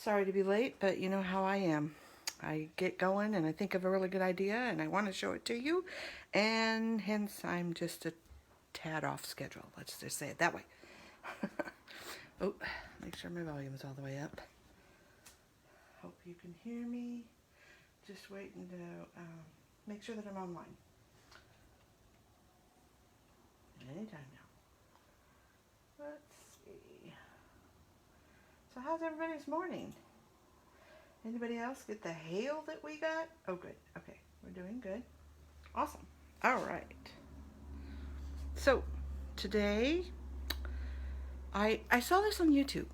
Sorry to be late, but you know how I am. I get going and I think of a really good idea and I want to show it to you, and hence I'm just a tad off schedule. Let's just say it that way. Oh, make sure my volume is all the way up. Hope you can hear me. Just waiting to make sure that I'm online. Anytime now. Let's see. So how's everybody's morning? Anybody else get the hail that we got? Oh, good. Okay, we're doing good. Awesome. All right. So today I saw this on YouTube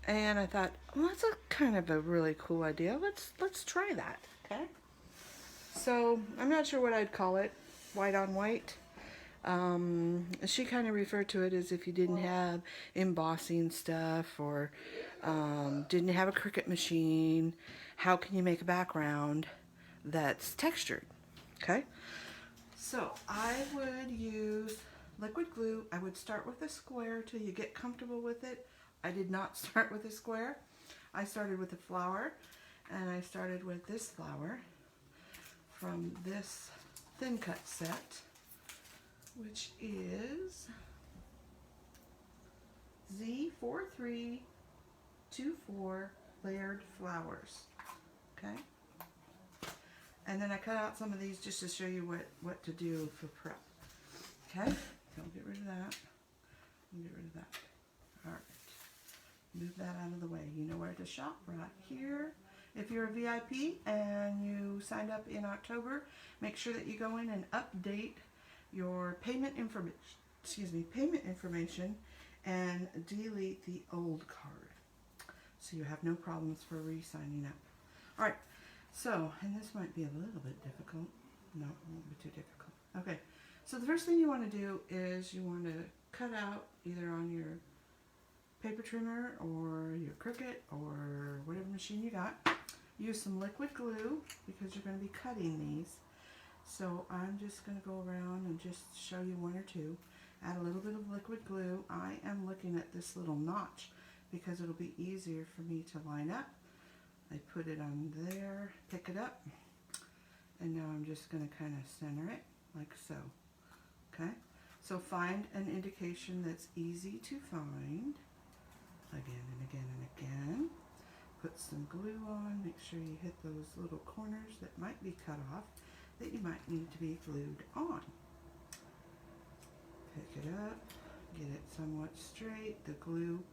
and I thought, well, that's a kind of a really cool idea. Let's try that. Okay. So I'm not sure what I'd call it. White on white. She kind of referred to it as if you didn't have embossing stuff or didn't have a Cricut machine, how can you make a background that's textured? Okay, so I would use liquid glue. I would start with a square till you get comfortable with it. I did not start with a square. I started with a flower, and I started with this flower from this thin cut set, which is Z4324 layered flowers. Okay, and then I cut out some of these just to show you what to do for prep. Okay, so I'll get rid of that. Get rid of that. All right, move that out of the way. You know where to shop, right here. If you're a VIP and you signed up in October, make sure that you go in and update your payment information and delete the old card, so you have no problems for re-signing up. All right, so, and this might be a little bit difficult. No, it won't be too difficult. Okay, so the first thing you want to do is you want to cut out either on your paper trimmer or your Cricut or whatever machine you got. Use some liquid glue because you're going to be cutting these. So I'm just going to go around and just show you one or two. Add a little bit of liquid glue. I am looking at this little notch because it'll be easier for me to line up. I put it on there, pick it up, and now I'm just going to kind of center it like so. Okay, so find an indication that's easy to find again and again and again. Put some glue on, make sure you hit those little corners that might be cut off that you might need to be glued on. Pick it up, get it somewhat straight. The glue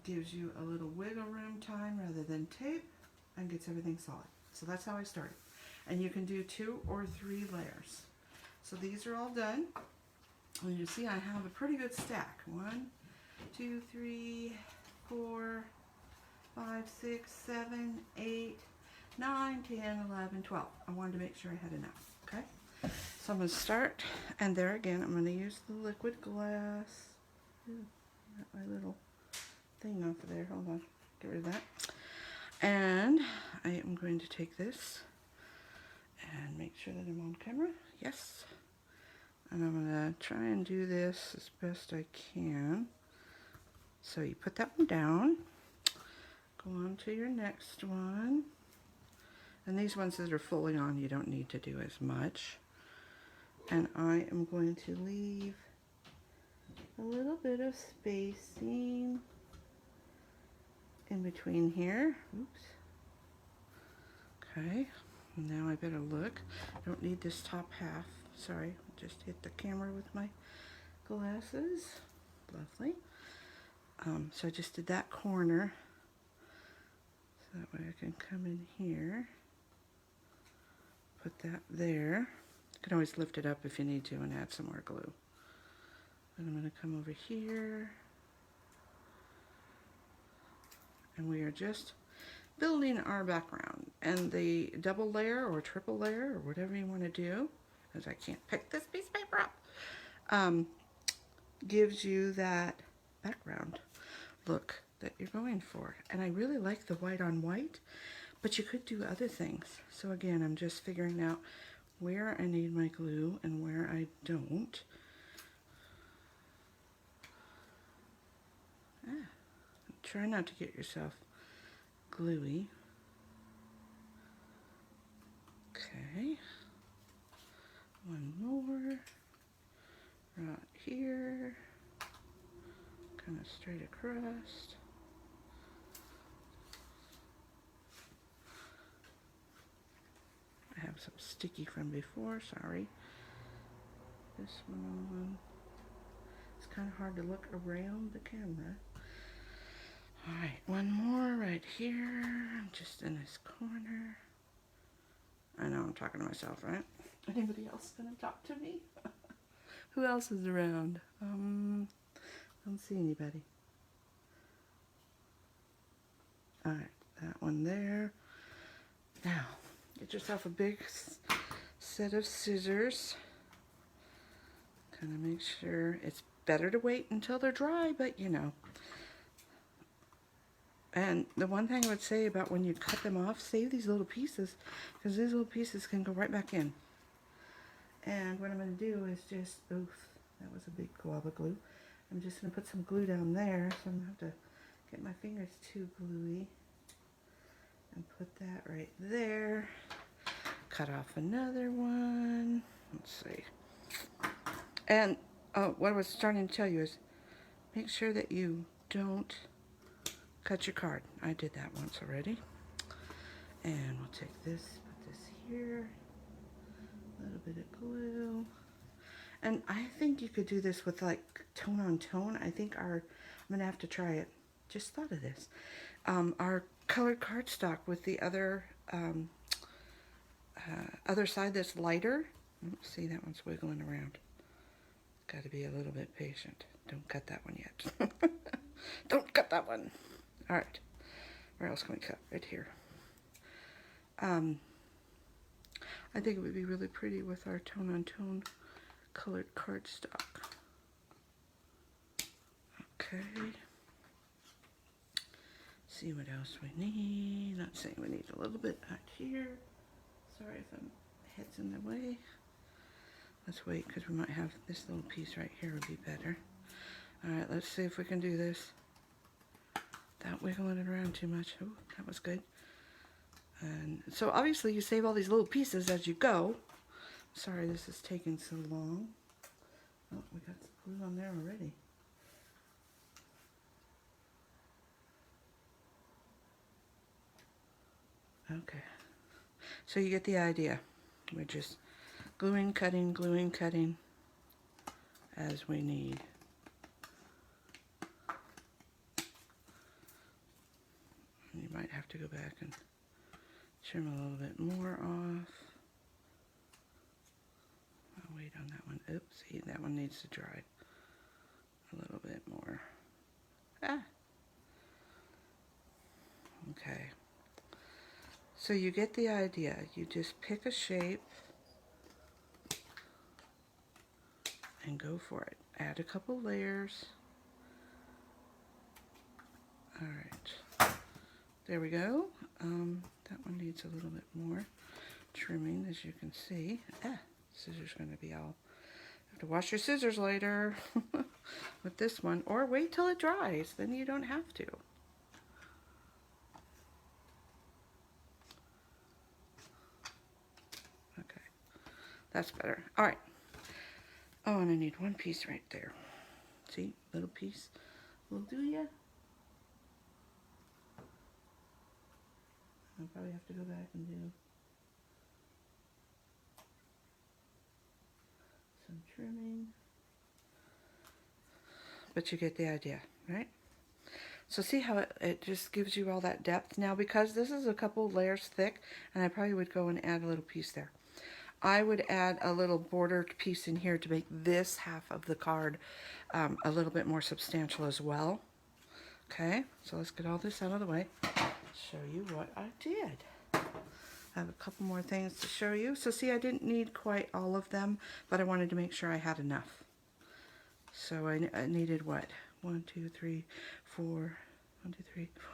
gives you a little wiggle room time rather than tape and gets everything solid. So that's how I started. And you can do 2 or 3 layers. So these are all done. And you see I have a pretty good stack. 1, 2, 3, 4, 5, 6, 7, 8, 9, 10, 11, 12. I wanted to make sure I had enough. Okay. So I'm going to start, and there again, I'm going to use the liquid glass. Ooh, got my little thing off of there. Hold on. Get rid of that. And I am going to take this and make sure that I'm on camera. Yes. And I'm going to try and do this as best I can. So you put that one down. Go on to your next one. And these ones that are fully on, you don't need to do as much. And I am going to leave a little bit of spacing in between here. Oops. Okay, now I better look. I don't need this top half. Sorry, just hit the camera with my glasses. Lovely. So I just did that corner. So that way I can come in here. Put that there. You can always lift it up if you need to and add some more glue. Then I'm going to come over here. And we are just building our background. And the double layer or triple layer or whatever you want to do, because I can't pick this piece of paper up, gives you that background look that you're going for. And I really like the white on white, but you could do other things. So again, I'm just figuring out where I need my glue and where I don't. Try not to get yourself gluey. Okay. One more. Right here. Kind of straight across. I have some sticky from before, sorry. This one. It's kind of hard to look around the camera. Alright, one more right here, just in this corner. I know I'm talking to myself, right? Anybody else gonna talk to me? Who else is around? Don't see anybody. Alright, that one there. Now, get yourself a big set of scissors. Kind of make sure it's better to wait until they're dry, but you know. And the one thing I would say about when you cut them off, save these little pieces, because these little pieces can go right back in. And what I'm going to do is just, oof, that was a big glob of glue. I'm just going to put some glue down there, so I'm going to have to get my fingers too gluey. And put that right there. Cut off another one. Let's see. And what I was starting to tell you is, make sure that you don't cut your card. I did that once already. And we'll take this, put this here. A little bit of glue. And I think you could do this with like tone on tone. I think I'm gonna have to try it. Just thought of this. Our colored cardstock with the other side that's lighter. See, that one's wiggling around. Got to be a little bit patient. Don't cut that one yet. Don't cut that one. All right. Where else can we cut? Right here. I think it would be really pretty with our tone-on-tone colored cardstock. Okay. See what else we need. Not saying we need a little bit out here. Sorry if my head's in the way. Let's wait, because we might have this little piece right here would be better. Alright, let's see if we can do this without wiggling it around too much. Oh, that was good. And so obviously you save all these little pieces as you go. Sorry this is taking so long. Oh, we got some glue on there already. Okay. So you get the idea. We're just gluing, cutting as we need. You might have to go back and trim a little bit more off. I'll wait on that one. Oops, see, that one needs to dry a little bit more. Ah. Okay. So you get the idea. You just pick a shape and go for it. Add a couple layers. Alright. There we go. That one needs a little bit more trimming, as you can see. Scissors are going to be all... You have to wash your scissors later with this one. Or wait till it dries. Then you don't have to. Okay. That's better. Alright. Oh, and I need one piece right there. See? Little piece will do ya. I'll probably have to go back and do some trimming. But you get the idea, right? So see how it just gives you all that depth. Now, because this is a couple layers thick, and I probably would go and add a little piece there. I would add a little border piece in here to make this half of the card a little bit more substantial as well. Okay, so let's get all this out of the way. Show you what I did. I have a couple more things to show you. So see, I didn't need quite all of them, but I wanted to make sure I had enough. So I needed what? 1, 2, 3, 4, 1, 2, 3, 4, 5,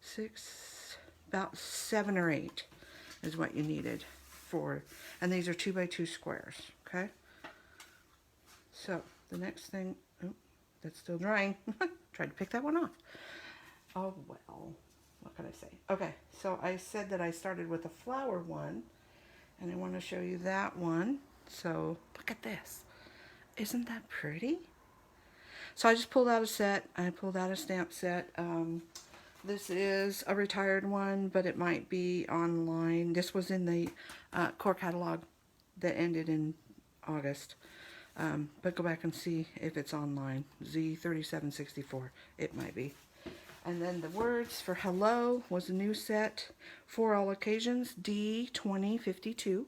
6, about 7 or 8 is what you needed for, and these are 2 by 2 squares, okay? So the next thing, oh, that's still drying. Tried to pick that one off. Oh well, what can I say? Okay, so I said that I started with a flower one, and I want to show you that one. So look at this. Isn't that pretty? So I just pulled out a set. I pulled out a stamp set. This is a retired one, but it might be online. This was in the core catalog that ended in August. But go back and see if it's online. Z3764. It might be. And then the words for hello was a new set for all occasions, D2052.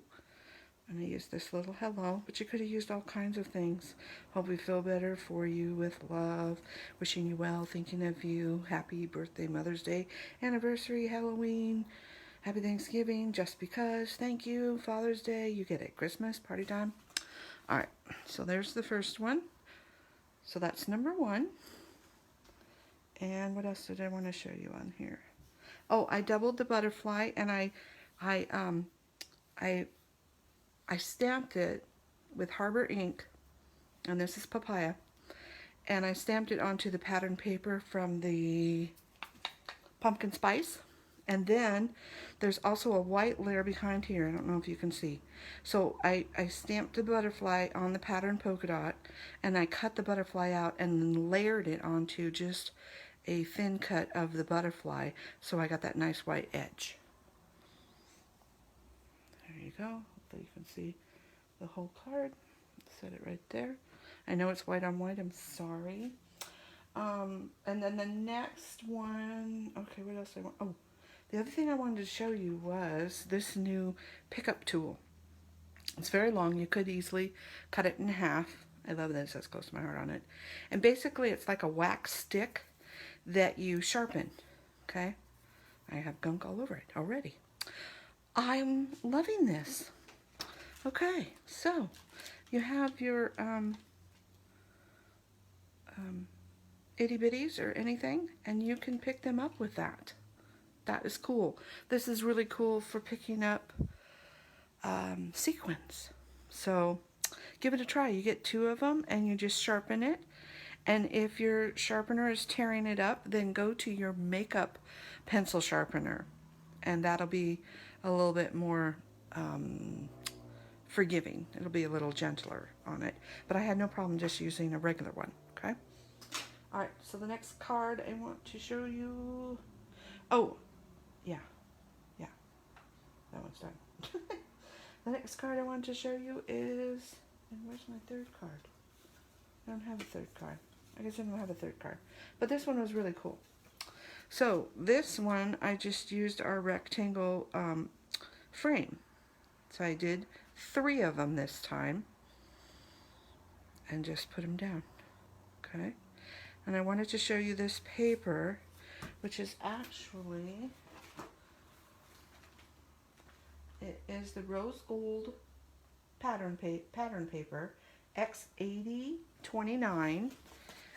And I used this little hello, but you could have used all kinds of things. Hope we feel better, for you with love, wishing you well, thinking of you, happy birthday, Mother's Day, anniversary, Halloween, happy Thanksgiving, just because, thank you, Father's Day, you get it, Christmas, party time. All right, so there's the first one. So that's number one. And what else did I want to show you on here? Oh, I doubled the butterfly, and I stamped it with Harbor ink, and this is papaya, and I stamped it onto the pattern paper from the pumpkin spice. And then there's also a white layer behind here. I don't know if you can see. So I stamped the butterfly on the pattern polka dot, and I cut the butterfly out and then layered it onto just a thin cut of the butterfly, so I got that nice white edge. There you go. Hopefully you can see the whole card. Set it right there. I know it's white on white. I'm sorry. And then the next one. Okay, what else I want? Oh, the other thing I wanted to show you was this new pickup tool. It's very long. You could easily cut it in half. I love that it says close to my heart on it. And basically it's like a wax stick that you sharpen. Okay? I have gunk all over it already. I'm loving this. Okay, so you have your itty bitties or anything, and you can pick them up with that. That is cool. This is really cool for picking up sequins. So give it a try. You get 2 of them and you just sharpen it. And if your sharpener is tearing it up, then go to your makeup pencil sharpener, and that'll be a little bit more forgiving. It'll be a little gentler on it. But I had no problem just using a regular one. Okay. All right. So the next card I want to show you. Oh, yeah, that one's done. The next card I want to show you is, and where's my third card? I don't have a third card. I guess I don't have a third card. But this one was really cool. So this one, I just used our rectangle frame. So I did 3 of them this time. And just put them down. Okay. And I wanted to show you this paper, which is actually, it is the rose gold pattern paper, X8029,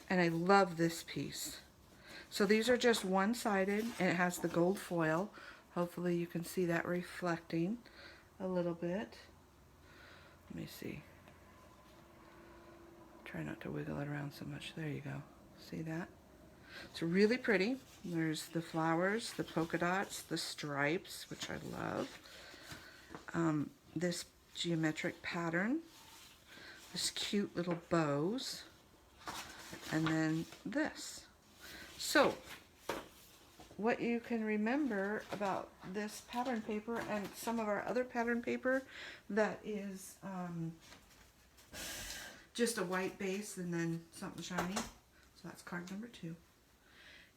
and I love this piece. So these are just one-sided, and it has the gold foil. Hopefully you can see that reflecting a little bit. Let me see. Try not to wiggle it around so much. There you go. See that? It's really pretty. There's the flowers, the polka dots, the stripes, which I love. This geometric pattern, this cute little bows, and then this. So, what you can remember about this pattern paper and some of our other pattern paper that is just a white base and then something shiny, so that's card number 2,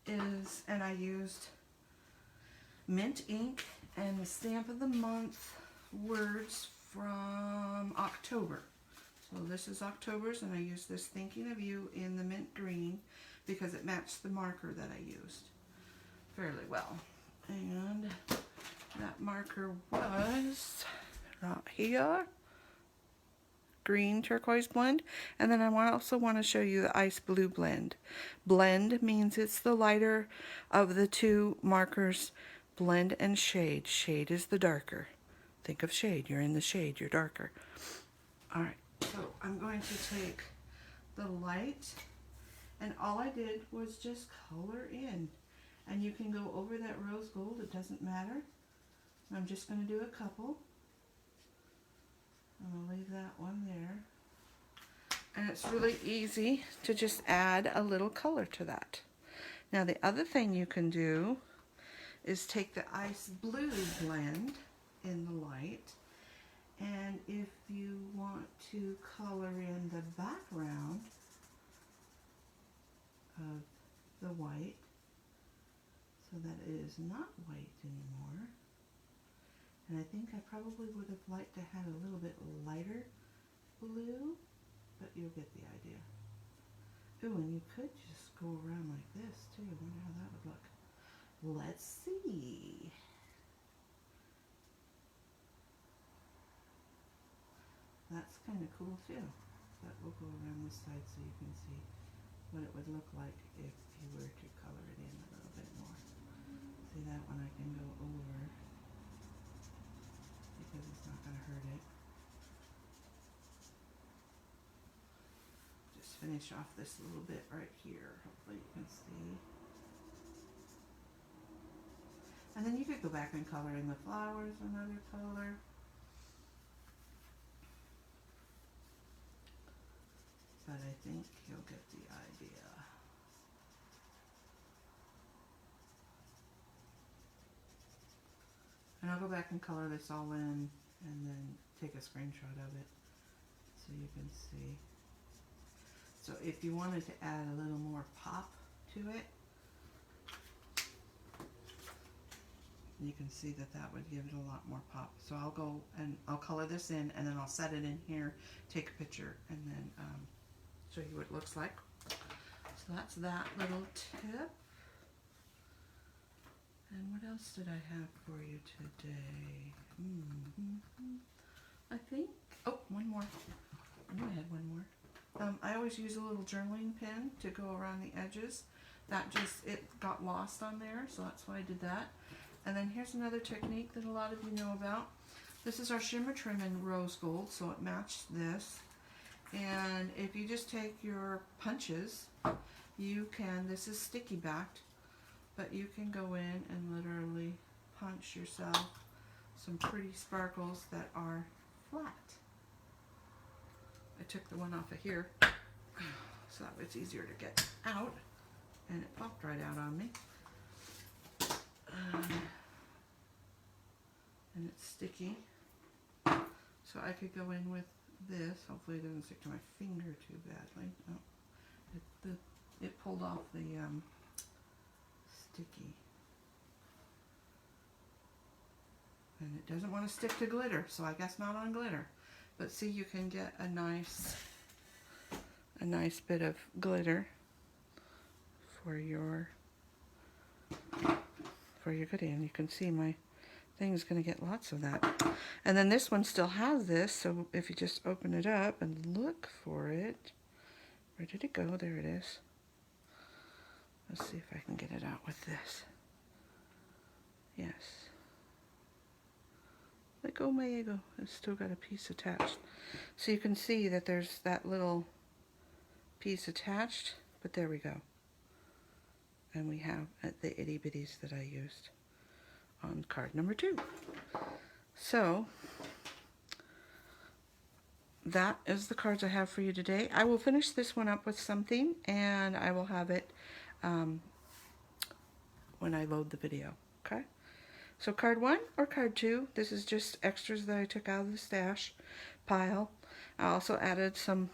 is, and I used mint ink and the stamp of the month words from October. So this is October's, and I used this Thinking of You in the mint green because it matched the marker that I used fairly well. And that marker was right here, green turquoise blend. And then I also want to show you the ice blue blend. Blend means it's the lighter of the 2 markers. Blend and shade. Shade is the darker. Think of shade. You're in the shade. You're darker. All right. So I'm going to take the light, and all I did was just color in. And you can go over that rose gold, it doesn't matter. I'm just going to do a couple. I'm going to leave that one there. And it's really easy to just add a little color to that. Now the other thing you can do is take the ice blue blend in the light, and if you want to color in the background of the white so that it is not white anymore, and I think I probably would have liked to have a little bit lighter blue, but you'll get the idea. Ooh, and you could just go around like this too. I wonder how that would look. Let's see. That's kind of cool too. But we'll go around this side so you can see what it would look like if you were to color it in a little bit more. See, that one I can go over because it's not going to hurt it. Just finish off this little bit right here. Hopefully you can see. And then you could go back and color in the flowers another color. But I think you'll get the idea. And I'll go back and color this all in and then take a screenshot of it so you can see. So if you wanted to add a little more pop to it, you can see that that would give it a lot more pop. So I'll go and I'll color this in, and then I'll set it in here, take a picture, and then show you what it looks like. So that's that little tip. And what else did I have for you today? I think, oh, one more. I knew I had one more. I always use a little journaling pen to go around the edges. That just, it got lost on there, so that's why I did that. And then here's another technique that a lot of you know about. This is our shimmer trim in rose gold, so it matched this. And if you just take your punches, you can, this is sticky backed, but you can go in and literally punch yourself some pretty sparkles that are flat. I took the one off of here so that it's easier to get out, and it popped right out on me. And it's sticky, so I could go in with this. Hopefully it doesn't stick to my finger too badly. Oh, it pulled off the sticky, and it doesn't want to stick to glitter, so I guess not on glitter. But see, you can get a nice bit of glitter for your goodie, and you can see my thing's going to get lots of that. And then this one still has this, so if you just open it up and look for it, where did it go? There it is. Let's see if I can get it out with this. Yes. Let go, my ego. It's still got a piece attached. So you can see that there's that little piece attached, but there we go. And we have the itty bitties that I used on card number 2. So that is the cards I have for you today. I will finish this one up with something, and I will have it when I load the video. Okay? So card 1 or card 2, this is just extras that I took out of the stash pile. I also added some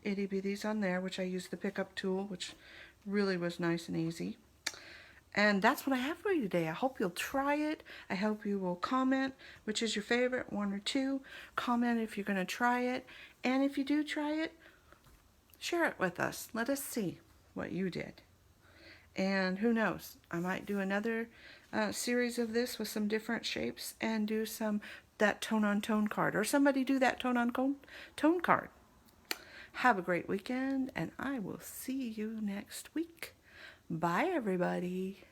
itty bitties on there, which I used the pickup tool, which really was nice and easy. And that's what I have for you today. I hope you'll try it. I hope you will comment which is your favorite, 1 or 2. Comment if you're going to try it. And if you do try it, share it with us. Let us see what you did. And who knows, I might do another series of this with some different shapes and do that tone-on-tone card. Or somebody do that tone-on-tone card. Have a great weekend, and I will see you next week. Bye, everybody.